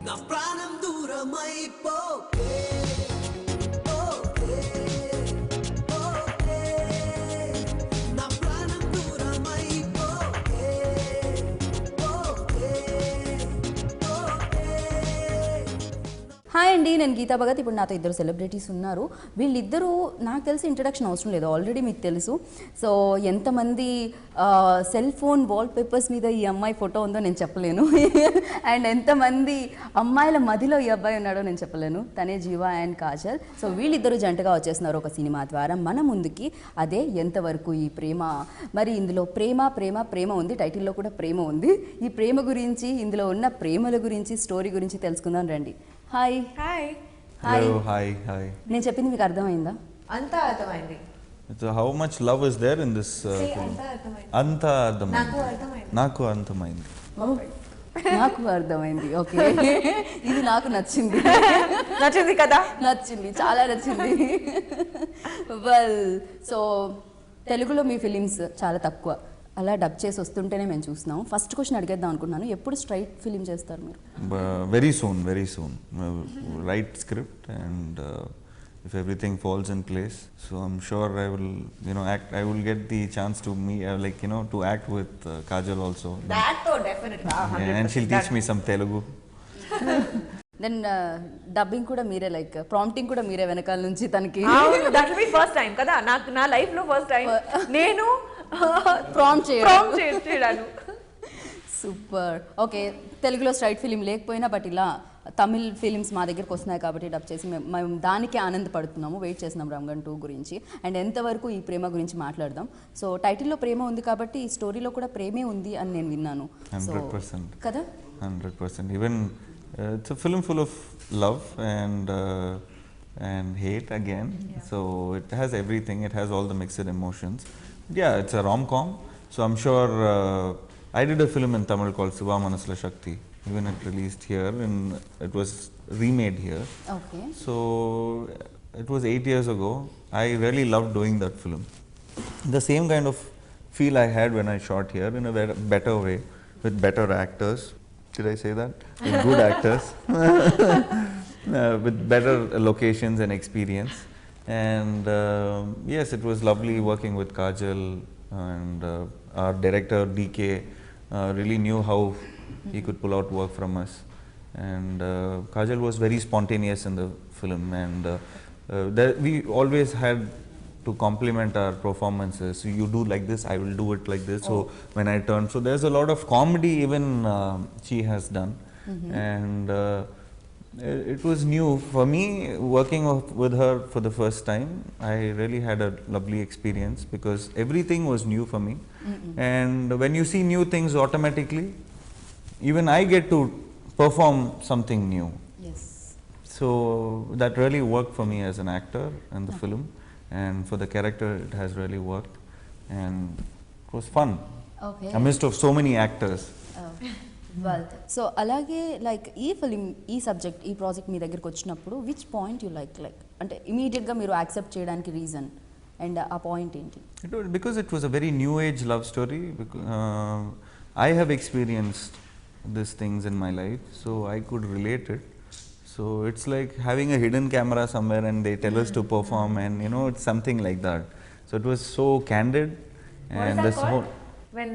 నా ప్రాణం దూరమైపోకే okay okay నా ప్రాణం దూరమైపోకే ఓకే ఓకే. హాయ్ అండి, నేను గీతా భగత్. ఇప్పుడు నాతో ఇద్దరు సెలబ్రిటీస్ ఉన్నారు. వీళ్ళిద్దరూ నాకు తెలిసి ఇంట్రడక్షన్ అవసరం లేదు, ఆల్రెడీ మీకు తెలుసు. సో ఎంతమంది సెల్ ఫోన్ వాల్ పేపర్స్ మీద ఈ అమ్మాయి ఫోటో ఉందో నేను చెప్పలేను. అండ్ ఎంతమంది అమ్మాయిల మధ్యలో ఈ అబ్బాయి ఉన్నాడో నేను చెప్పలేను. తనే జీవా అండ్ కాజల్. సో వీళ్ళిద్దరూ జంటగా వచ్చేస్తున్నారు ఒక సినిమా ద్వారా మన ముందుకి. అదే ఎంతవరకు ఈ ప్రేమ. మరి ఇందులో ప్రేమ ప్రేమ ప్రేమ ఉంది, టైటిల్లో కూడా ప్రేమ ఉంది. ఈ ప్రేమ గురించి, ఇందులో ఉన్న ప్రేమల గురించి, స్టోరీ గురించి తెలుసుకుందాం రండి. Hi hi Hello, hi, hi. నేను చెప్పింది మీకు అర్థమైందా? అంతా అర్థమైంది. So how much love is there in this film? అంతా అర్థమైంది. Anta ardhamaindi. నాకు అర్థమైంది. Naku ardhamaindi. నాకు అర్థమైంది. ఓకే, ఇది నాకు నచ్చింది. నచ్చింది కదా? నచ్చింది, చాలా నచ్చింది. వెల్, సో తెలుగులో మీ ఫిలిమ్స్ చాలా తక్కువ, అలా డబ్ చేసి వస్తుంటేనే మేము చూస్తున్నాం. ఫస్ట్ క్వశ్చన్ అడిగేద్దాం అనుకున్నాను, ఎప్పుడు స్ట్రైట్ ఫిలిం చేస్తారు మీరు? Very soon, very soon. Write script and if everything falls in place, so I'm sure I will, act. I will get the chance to meet, to act with Kajal also. That though definitely. Yeah, and she'll teach me some Telugu. Then dubbing కూడా మీరే, like prompting కూడా మీరే వెనకాల నుంచి తనకి? That will be first time కదా నాకు, నా లైఫ్ లో ఫస్ట్ టైం నేను ప్రాంప్ట్ చేయడాను. సూపర్. ఓకే, తెలుగులో స్ట్రైట్ ఫిలిం లేకపోయినా బట్ ఇలా తమిళ్ ఫిలిమ్స్ మా దగ్గరకు వస్తున్నాయి కాబట్టి డబ్ చేసి మేము దానికి ఆనందపడుతున్నాము. వెయిట్ చేస్తున్నాం రంగన్ 2 గురించి. అండ్ ఎంతవరకు ఈ ప్రేమ గురించి మాట్లాడదాం. సో టైటిల్లో ప్రేమ ఉంది కాబట్టి ఈ స్టోరీలో కూడా ప్రేమే ఉంది అని నేను విన్నాను. 100%. కదా? 100%. Even it's a film full of love and hate again. Yeah. So it has everything. It has all the mixed emotions. Yeah, it's a rom-com. So I'm sure I did a film in Tamil called Siva Manasla Shakti. Even it released here and it was remade here. Okay. So it was 8 years ago. I really loved doing that film. The same kind of feel I had when I shot here, in a better way, with better actors. Did I say that? With good actors. With better locations and experience. And yes, it was lovely working with Kajal, and our director Deekay really knew how he could pull out work from us. And Kajal was very spontaneous in the film, and we always had to compliment our performances. So you do like this, I will do it like this. So when I turn, so there's a lot of comedy even she has done. And it was new for me working with her for the first time. I really had a lovely experience because everything was new for me. And when you see new things, automatically even I get to perform something new. Yes. So that really worked for me as an actor in the film, and for the character it has really worked, and it was fun. Okay. Amidst of so many actors. Well, so అలాగే like ఈ film, ఈ subject, ఈ project మీ దగ్గరికి వచ్చినప్పుడు which point you like అంటే ఇమీడియట్గా మీరు accept చేయడానికి రీజన్ అండ్ ఆ పాయింట్ ఏంటి? Because it was a very new age love story. I have experienced these things in my life, so I could relate it. So it's like having a hidden camera somewhere and they tell us to perform, and it's something like that. So it was so candid. What And is that this called? whole When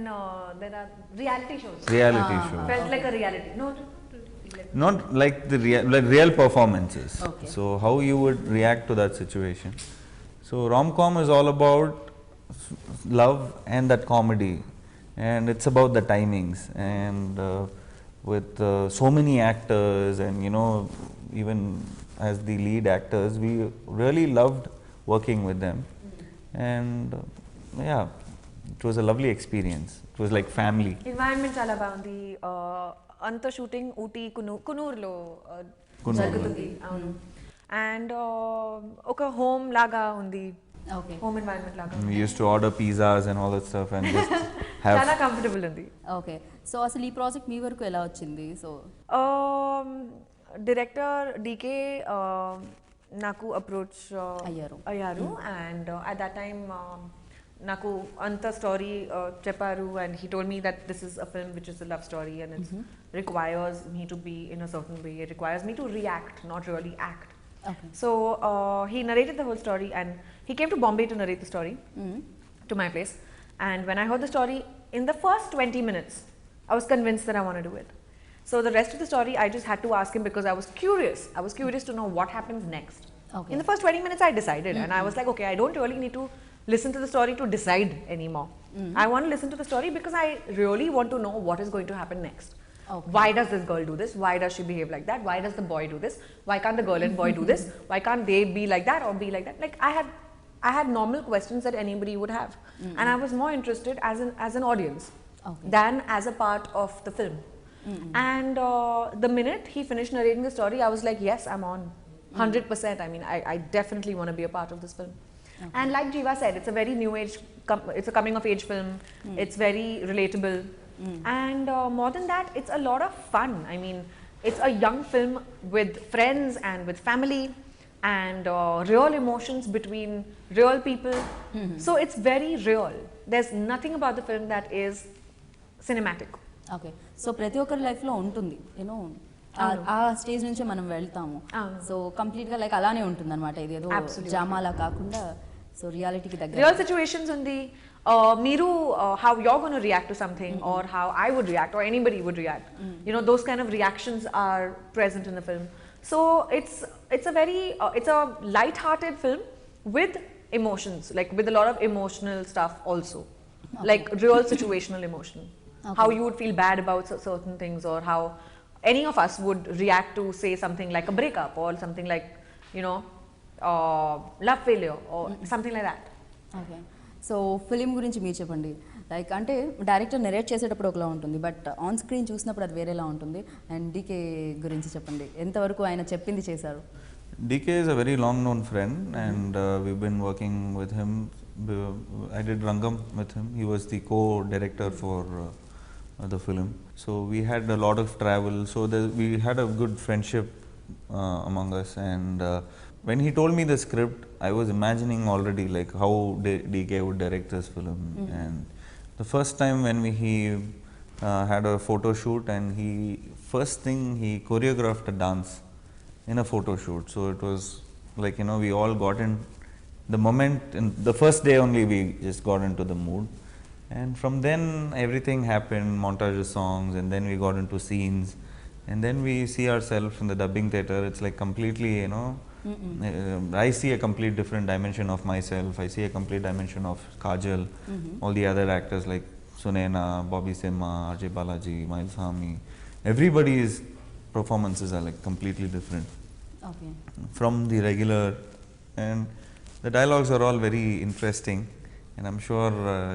there are reality shows. reality show. Felt like a reality. No. Not like the real performances. Okay. So how you would react to that situation. So rom-com is all about love and that comedy, and it's about the timings, and with so many actors, and even as the lead actors, we really loved working with them. And yeah, it was a lovely experience. It was like family. Environment చాలా బాగుంది. అంత shooting Ooty కునూరులో జరుగుతుంది. అవును. And ఒక home లాగా ఉంది. Okay. Home environment లాగా. We used to order pizzas and all that stuff and just have. చాలా కంఫర్టబుల్ ఉంది. ఓకే. సో అసలు ఈ ప్రాజెక్ట్ మీ వరకు ఎలా వచ్చింది? సో డైరెక్టర్ డీకే నాకు అప్రోచ్ అయ్యారు. అండ్ అట్ దట్ టైమ్ నాకు అంత స్టోరీ చెప్పారు, and he told me that this is a film which is a love story, and it's requires me to be in a certain way. It requires me to react, not really act. Okay. So he narrated the whole story, and he came to Bombay to narrate the story to my place. And when I heard the story, in the first 20 minutes, I was convinced that I want to do it. So the rest of the story, I just had to ask him because I was curious. I was curious to know what happens next. Okay. In the first 20 minutes, I decided, and I was like, okay, I don't really need to listen to the story to decide anymore. I want to listen to the story because I really want to know what is going to happen next. Okay. Why does this girl do this? Why does she behave like that? Why does the boy do this? Why can't the girl and boy do this? Why can't they be like that or be like that? Like I had normal questions that anybody would have, and I was more interested as an audience than as a part of the film. And the minute he finished narrating the story, I was like, yes, I'm on 100%. I mean, I definitely want to be a part of this film. And like Jiiva said, it's a very new age, it's a coming of age film. It's very relatable. And more than that, it's a lot of fun. I mean, it's a young film with friends and with family and real emotions between real people. So it's very real. There's nothing about the film that is cinematic. Okay so ప్రతి ఒక్కరి లైఫ్లో ఉంటుంది you know ఆ stage నుంచే మనం వెళ్తాము so కంప్లీట్గా like అలానే ఉంటుంది అనమాట ఇది ఏదో డ్రామాలా కాకుండా సో రియాలిటీకి దగ్గర Real situations undi. Meeru, how you're going to react to something or how I would react or anybody would react. You know, those kind of reactions are present in the film. So it's a very it's a light-hearted film with emotions, like with a lot of emotional stuff also, like real situational emotion. How you would feel bad about certain things, or how any of us would react to say something like a breakup or something like, you know, love failure or something like that. Okay so film గురించి మీరు చెప్పండి like అంటే director narrate చేసేటప్పుడు ఒకలా ఉంటుంది but on screen చూసినప్పుడు అది వేరేలా ఉంటుంది అండ్ డీకే గురించి చెప్పండి ఎంతవరకు ఆయన చెప్పింది చేశారు Deekay is a very long known friend, and we've been working with him. I did Rangam with him. He was the co-director for the film. So we had a lot of travel. So we had a good friendship among us. And when he told me the script, I was imagining already like how Deekay would direct this film. And the first time when he had a photo shoot, and first thing he choreographed a dance in a photo shoot. So it was like, you know, we all got in the moment, in the first day only we just got into the mood. And from then everything happened, montage of songs, and then we got into scenes, and then we see ourselves in the dubbing theatre. It's like completely, you know, I see a complete different dimension of myself. I see a complete dimension of Kajal, all the other actors like Sunena, Bobby Simha, Ajay Balaji, Miles Hami. Everybody's performances are like completely different from the regular, and the dialogues are all very interesting, and I'm sure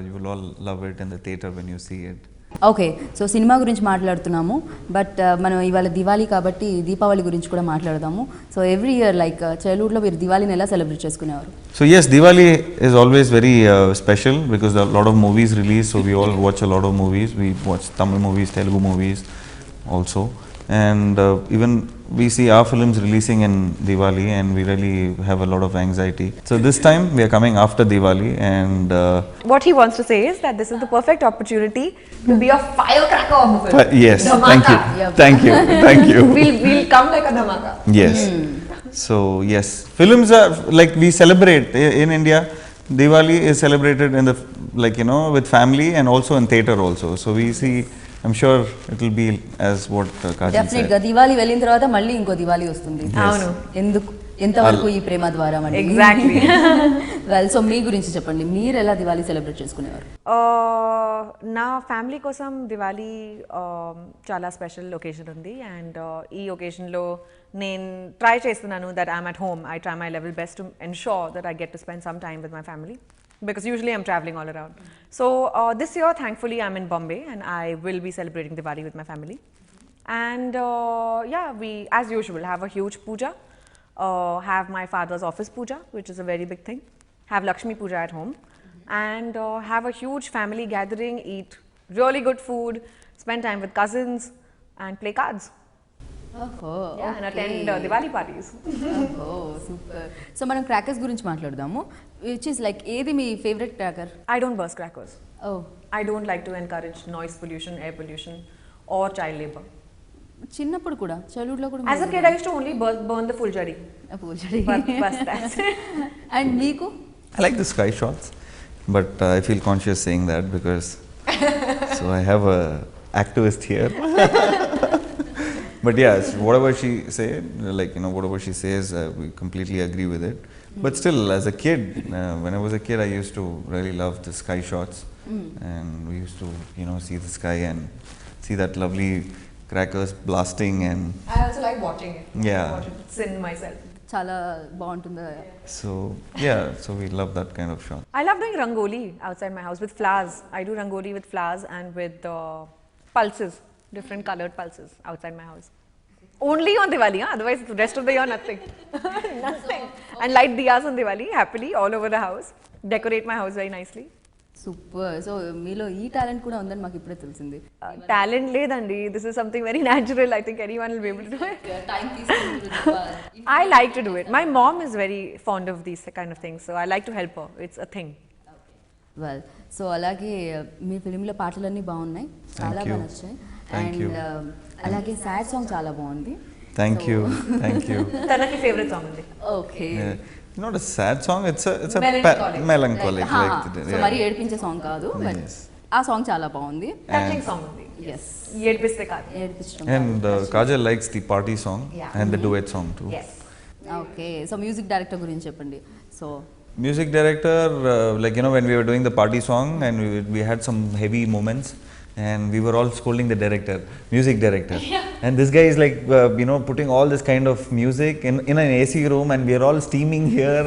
you will all love it in the theatre when you see it. Okay so cinema గురించి మాట్లాడుతున్నాము but మనం ఇవాళ దివాళీ కాబట్టి దీపావళి గురించి కూడా మాట్లాడదాము so every year like చైల్డ్హుడ్లో మీరు దివాళీని ఎలా సెలబ్రేట్ చేసుకునేవారు So yes, Diwali is always very special because a lot of movies release, so we all watch a lot of movies. We watch Tamil movies, Telugu movies also, and even we see our films releasing in Diwali, and we really have a lot of anxiety. So this time we are coming after Diwali, and What he wants to say is that this is the perfect opportunity to be a firecracker of the film. yes, Dhamaka. thank you, thank you. We'll come like a dhamaka. Yes. So yes, films are like we celebrate in India. Diwali is celebrated in the, like, you know, with family and also in theatre also. So we see, I'm sure it will be as what Kajal డెఫినెట్గా said. Diwali వెళ్ళిన తర్వాత మళ్ళీ ఇంకో దివాళీ వస్తుంది అవును. ఎందుకు ఎంతవరకు ఈ ప్రేమ ద్వారా మళ్ళీ Exactly. వెల్ సో మీ గురించి చెప్పండి మీరు ఎలా దివాళీ సెలబ్రేట్ చేసుకునేవారు నా ఫ్యామిలీ కోసం దివాళీ చాలా స్పెషల్ ఒకేషన్ ఉంది అండ్ ఈ ఒకేషన్లో నేను ట్రై చేస్తున్నాను that I'm at home I try my level best to ensure that I get to spend some time with my family because usually I'm traveling all around. So this year thankfully I'm in Bombay and I will be celebrating Diwali with my family. And yeah, we as usual have a huge puja, have my father's office puja, which is a very big thing, have Lakshmi puja at home, and have a huge family gathering, eat really good food, spend time with cousins and play cards. And attend Diwali parties. Super so మనం crackers గురించి మాట్లాడదాము which is like ఏది మీ favourite cracker I don't burst crackers. Oh I don't like to encourage noise pollution, air pollution or child labor. చిన్నప్పుడు కూడా చైల్డ్హుడ్లో కూడా As a kid, I used to only burn the full jari. పూజడి. Bas that's it. And మీకు I like the sky shots, but I feel conscious saying that because so I have a activist here. But yeah, whatever she said, like whatever she says, we completely agree with it. But still, as a kid, when I was a kid, I used to really love the sky shots, and we used to see the sky and see that lovely crackers blasting and I also like watching it. Yeah. Watch it, sin myself. చాలా బాగుంటుంది. so yeah, so we love that kind of shot. I love doing rangoli outside my house with flowers. I do rangoli with flowers and with pulses, different colored pulses outside my house. Only on Diwali, huh? Otherwise the rest of the year nothing. Nothing. And light diyas on Diwali happily all over the house. Decorate my house very nicely. Super. So మీలో ఈ talent కూడా ఉందని మాకు ఇప్పుడే తెలిసింది. Talent ledandi. This is something very natural. I think anyone will be able to do it. I like to do it. My mom is very fond of these kind of things, so I like to help her. It's a thing. Well so అలాగే మీ ఫిలింలో పాటలన్నీ బాగున్నాయి, చాలా you. బాగా నచ్చాయి. Thank you. అలాగే sad song చాలా బాగుంది. Thank you. Thank you. Tanaki favorite song undi. Okay. Yeah. Not a sad song, it's a Melancholic. melancholic. So మరి ఏడిపించే సాంగ్ కాదు, బట్ Yes. ఆ సాంగ్ చాలా బాగుంది. Touching song undi. ఎస్, ఏడ్పిస్తే కాదు. ఏడిపించడం. And Kajal likes the party song Yeah. and the duet song too. Yes. Okay. So music director గురించి చెప్పండి. So Music director, like when we were doing the party song and we had some heavy moments and we were all scolding the director, music director. And this guy is like, putting all this kind of music in an AC room and we are all steaming here.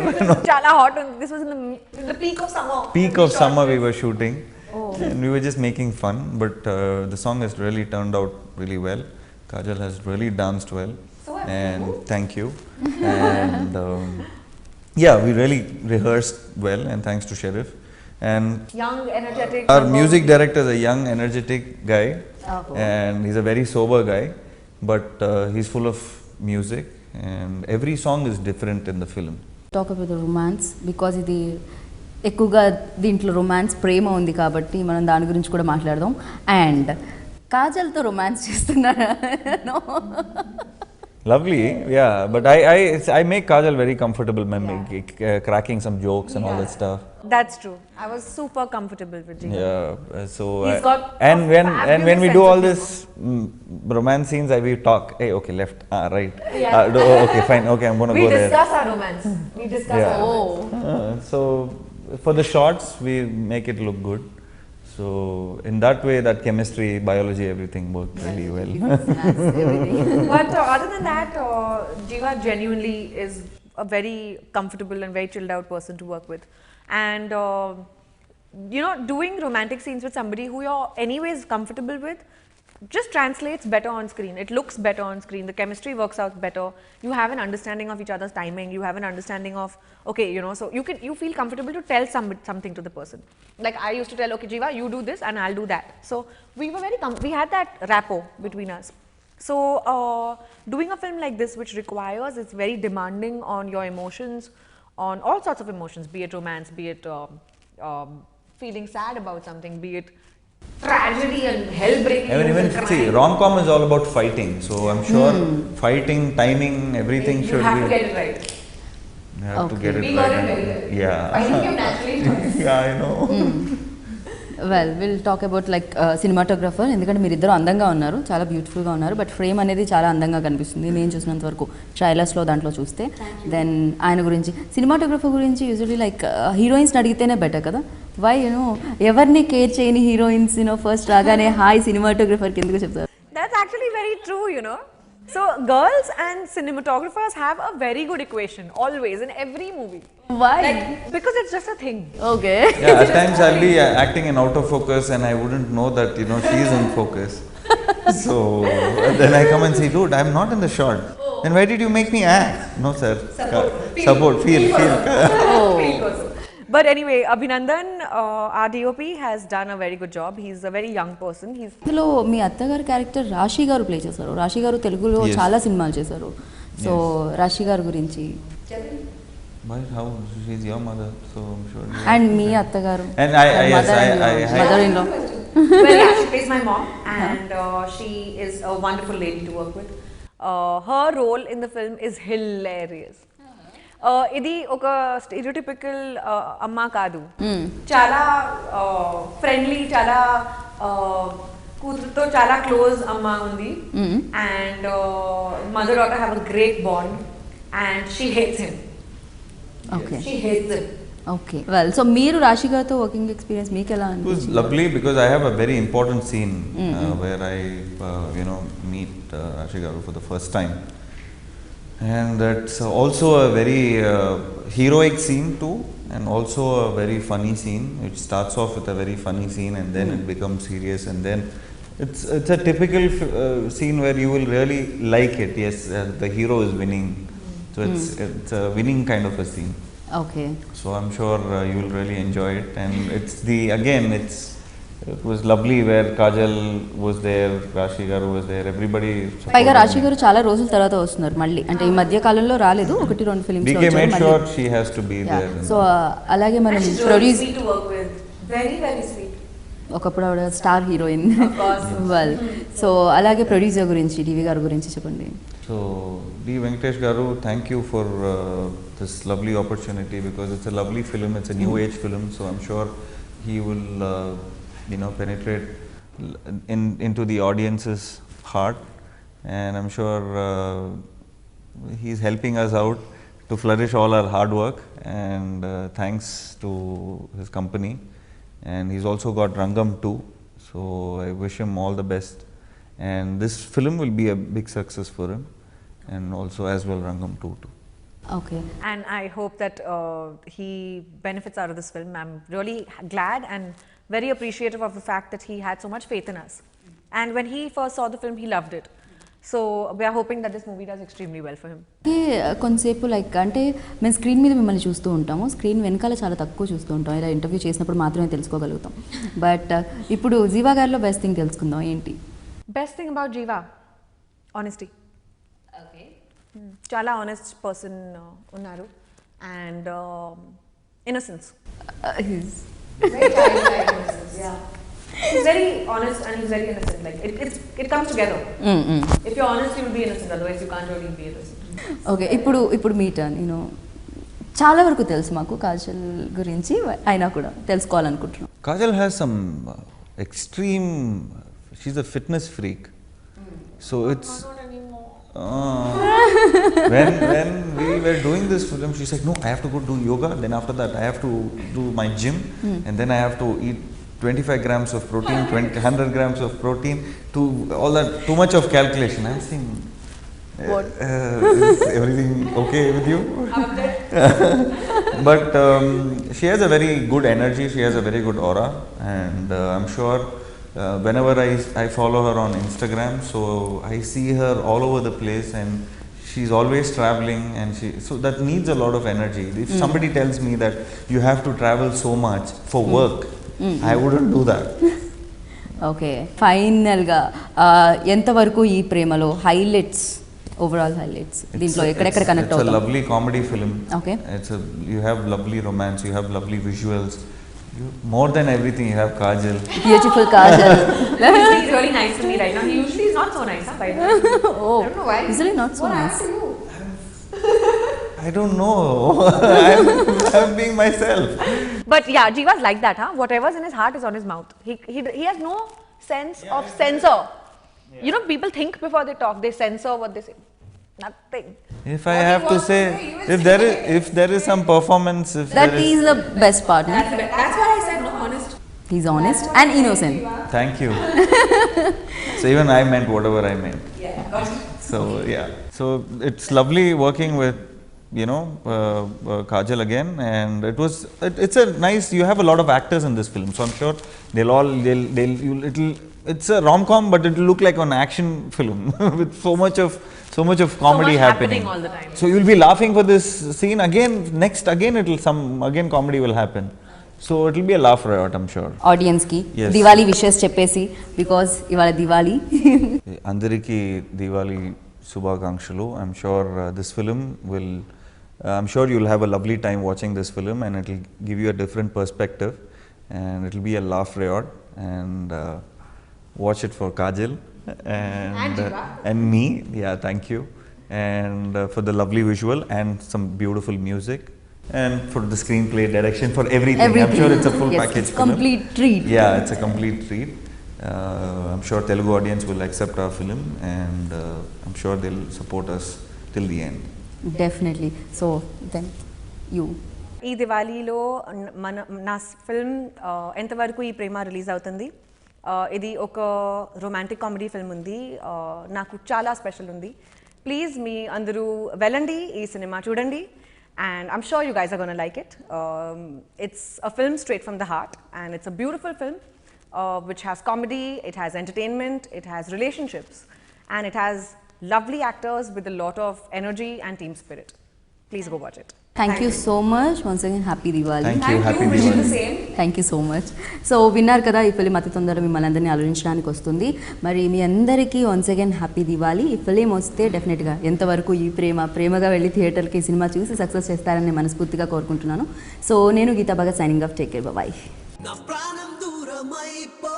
Chala hot. This was in the peak of summer. Peak of summer we were shooting. And we were just making fun, but the song has really turned out really well. Kajal has really danced well. So have and thank you. And yeah, we really rehearsed well, and thanks to Sheriff. And Young, energetic. our music director is a young, energetic guy, Oh. and he's a very sober guy, but he's full of music, and every song is different in the film. Talk about the romance, because ఇది ఎక్కువగా దీంట్లో romance ప్రేమ ఉంది కాబట్టి మనం దాని గురించి కూడా మాట్లాడదాం. అండ్ కాజల్తో రొమాన్స్ చేస్తున్నారా? Lovely, yeah, but I make Kajal very comfortable by cracking some jokes and all that stuff. That's true. I was super comfortable with Jiiva. Yeah, so He's got and a when we fabulous do sense all of this romance scenes, we talk. Hey, okay, left, right. Yeah. Okay, fine. Okay, I'm gonna We go there. discuss our romance. We discuss Yeah. our romance. So for the shots, we make it look good. So in that way, that chemistry, biology, everything worked really well. But other than that, Jiiva genuinely is a very comfortable and very chilled out person to work with. And doing romantic scenes with somebody who you're anyways comfortable with just translates better on screen. It looks better on screen. The chemistry works out better. You have an understanding of each other's timing. You have an understanding of, okay, so you feel comfortable to tell something to the person. Like I used to tell, okay, Jiiva, you do this and I'll do that. So we were we had that rapport between us. So doing a film like this, which requires, it's very demanding on your emotions, on all sorts of emotions, be it romance, be it feeling sad about something, be it tragedy and hell-breaking. Even see, rom-com is all about fighting. So I'm sure fighting, timing, everything You should have be. to get it right. You have to Okay. get it We right. got it very well. Yeah. I think you naturally. Yeah, I know. Well will talk about like cinematographer, ఎందుకంటే మీరు ఇద్దరు అందంగా ఉన్నారు, చాలా బ్యూటిఫుల్గా ఉన్నారు, but frame అనేది చాలా అందంగా కనిపిస్తుంది నేను చూసినంత వరకు ట్రైలర్స్లో దాంట్లో చూస్తే. దెన్ ఆయన గురించి, సినిమాటోగ్రఫర్ గురించి యూజువలీ లైక్ హీరోయిన్స్ని అడిగితేనే బెటర్ కదా. వై ఎవరిని కేర్ చేయని హీరోయిన్స్ ఫస్ట్ రాగానే హాయ్ సినిమాటోగ్రఫర్కి ఎందుకు చెప్తారు? That's actually very true, So girls and cinematographers have a very good equation always in every movie. Why? Like, because it's just a thing. Okay. Yeah, at times I'll be acting in out of focus and I wouldn't know that she's in focus. So then I come and say, dude, I'm not in the shot. Then why did you make me act? No sir. Support. Feel. But anyway, Abhinandan, our DOP, has done a very good job. He's a very young person. ఇందులో మీ అత్తగారు character రాశి గారు play చేశారు. రాశి గారు తెలుగులో Yes. చాలా సినిమాలు చేశారు. సో రాశి గారి గురించి Why? How? She's your mother, so I'm sure. And మీ అత్తగారు And I mother in law. Well, yeah, she plays my mom, and she is a wonderful lady to work with. Her role in the film is hilarious. ఇది ఒక stereotypical అమ్మ కాదు, చాలా friendly, చాలా కూతురుతో చాలా క్లోజ్ అమ్మ ఉంది, and mother daughter have a great bond, and she hates him. She hates him. Okay. Well, so మీరు రాశి గారితో వర్కింగ్ ఎక్స్పీరియన్స్ మీకు ఎలా It was lovely because I have a very important scene where I, meet Rashi Garu for the first time. And that's also a very heroic scene too, and also a very funny scene. It starts off with a very funny scene and then it becomes serious, and then it's a typical scene where you will really like it. Yes, the hero is winning. So it's a winning kind of a scene. Okay. So I'm sure you will really enjoy it, and it was lovely where Kajal was there, Rashi Garu was there, everybody. పైగా రాశి గారు చాలా రోజుల తర్వాత వస్తున్నారు మళ్ళీ, అంటే ఈ మధ్య కాలంలో రాలేదు, 1-2 films DK made sure she has to be there. So అలాగే మనం She's really produce sweet to work with. Very, very sweet. ఒకప్పుడు ఆవిడ స్టార్ హీరోయిన్. వెల్, సో అలాగే ప్రొడ్యూసర్ గురించి డివి గారి గురించి చెప్పండి. So D Venkatesh Garu, thank you for this lovely opportunity, because it's a lovely film, it's a new age film, so I'm sure he will penetrate into the audience's heart, and I'm sure he's helping us out to flourish all our hard work, and thanks to his company, and he's also got Rangam too, so I wish him all the best, and this film will be a big success for him, and also as well Rangam too. Okay. And I hope that he benefits out of this film. I'm really glad and very appreciative of the fact that he had so much faith in us. And when he first saw the film, he loved it. So we are hoping that this movie does extremely well for him. కొంతసేపు like అంటే మేము screen మీద మిమ్మల్ని చూస్తూ ఉంటాము, screen వెనకాల చాలా తక్కువ చూస్తూ ఉంటాం, ఇలా ఇంటర్వ్యూ చేసినప్పుడు మాత్రమే తెలుసుకోగలుగుతాం. బట్ ఇప్పుడు జీవా గారిలో బెస్ట్ థింగ్ తెలుసుకుందాం ఏంటి? Best thing about Jiiva, honesty. Chala honest person unnaru, and innocence. Very childlike innocence. Yeah. He's very honest and he's very innocent. Like it comes together. If you're honest, you will be innocent. Otherwise, you can't really be innocent. Okay. ఇప్పుడు మీ turn. చాలా వరకు తెలుసు మాకు కాజల్ గురించి, అయినా కూడా తెలుసుకోవాలనుకుంటున్నాం. Kajal has some extreme. She's a fitness freak, so it's. When we were doing this film, she said, no, I have to go do yoga, then after that I have to do my gym, and then I have to eat 25 grams of protein, 100 grams of protein, all that, too much of calculation. I was saying, is everything okay with you? But she has a very good energy, she has a very good aura, and I'm sure whenever I follow her on Instagram, so I see her all over the place, and she's always traveling, and so that needs a lot of energy. If somebody tells me that you have to travel so much for work, I wouldn't do that. Okay. ఫైనల్గా ఎంతవరకు ఈ ప్రేమలో highlights, overall highlights దీంట్లో ఎక్కడెక్కడ connect అవుతాం? It's a lovely comedy film. Okay. You have lovely romance, you have lovely visuals. More than everything, you have Kajal. Beautiful Kajal. He's really nice to me right now. He usually is not so nice, huh, by the way. Oh, I don't know why. usually not so What nice. happened to you? I don't know. I'm being myself. But yeah, Jiva's like that, huh? Whatever's in his heart is on his mouth. He has no sense of censor. Yeah. People think before they talk. They censor what they say. Nothing. If I have to say, if there is some performance, That is the best part. That's why I said no, honest. He's honest and innocent. Thank you. So even I meant whatever I meant. Yeah. So yeah. So it's lovely working with Kajal again, and it's a nice. You have a lot of actors in this film, so I'm sure it's a rom-com, but it will look like an action film with so much of comedy happening all the time. So you'll be laughing for this scene again. Again comedy will happen. So it will be a laugh riot, I'm sure. Audience ki Yes. Diwali wishes చెప్పేసి, because ఇవాళ Diwali. Andariki Diwali Subhakangshalu. I'm sure this film will. I'm sure you'll have a lovely time watching this film, and it will give you a different perspective, and it will be a laugh riot. and watch it for Kajal And Jiiva. and me. Yeah, thank you. And for the lovely visual and some beautiful music. And for the screenplay, direction, for everything. I'm sure it's a full Yes, package it's film. complete treat. Yeah, it's a complete treat. I'm sure Telugu audience will accept our film, and I'm sure they'll support us till the end. Definitely. So then you. ఈ దివాళీలో నా film ఎంతవరకు ఈ ప్రేమ release అవుతుంది. ఇది ఒక romantic comedy film ఉంది. నాకు చాలా స్పెషల్ ఉంది. ప్లీజ్ మీ అందరూ వెళ్ళండి, ఈ సినిమా చూడండి. And I'm sure you guys are going to like it. It's a film straight from the heart, and it's a beautiful film which has comedy, it has entertainment, it has relationships, and it has lovely actors with a lot of energy and team spirit. Please go watch it. Thank you so much. Once again, happy Diwali. Thank you. Happy Wish you the Diwali. same. Thank you so much. So విన్నారు కదా, ఈ film అతి తొందరగా మిమ్మల్ని అందరినీ ఆలోచించడానికి వస్తుంది. మరి మీ అందరికీ వన్స్ అగైన్ హ్యాపీ దివాళీ. ఈ ఫిలిం వస్తే డెఫినెట్గా ఎంతవరకు ఈ ప్రేమగా వెళ్ళి థియేటర్కి ఈ సినిమా చూసి సక్సెస్ చేస్తారని మనస్ఫూర్తిగా కోరుకుంటున్నాను. సో నేను Geeta Bhagat signing off. Take care, bye. నా ప్రాణం దూరమైపో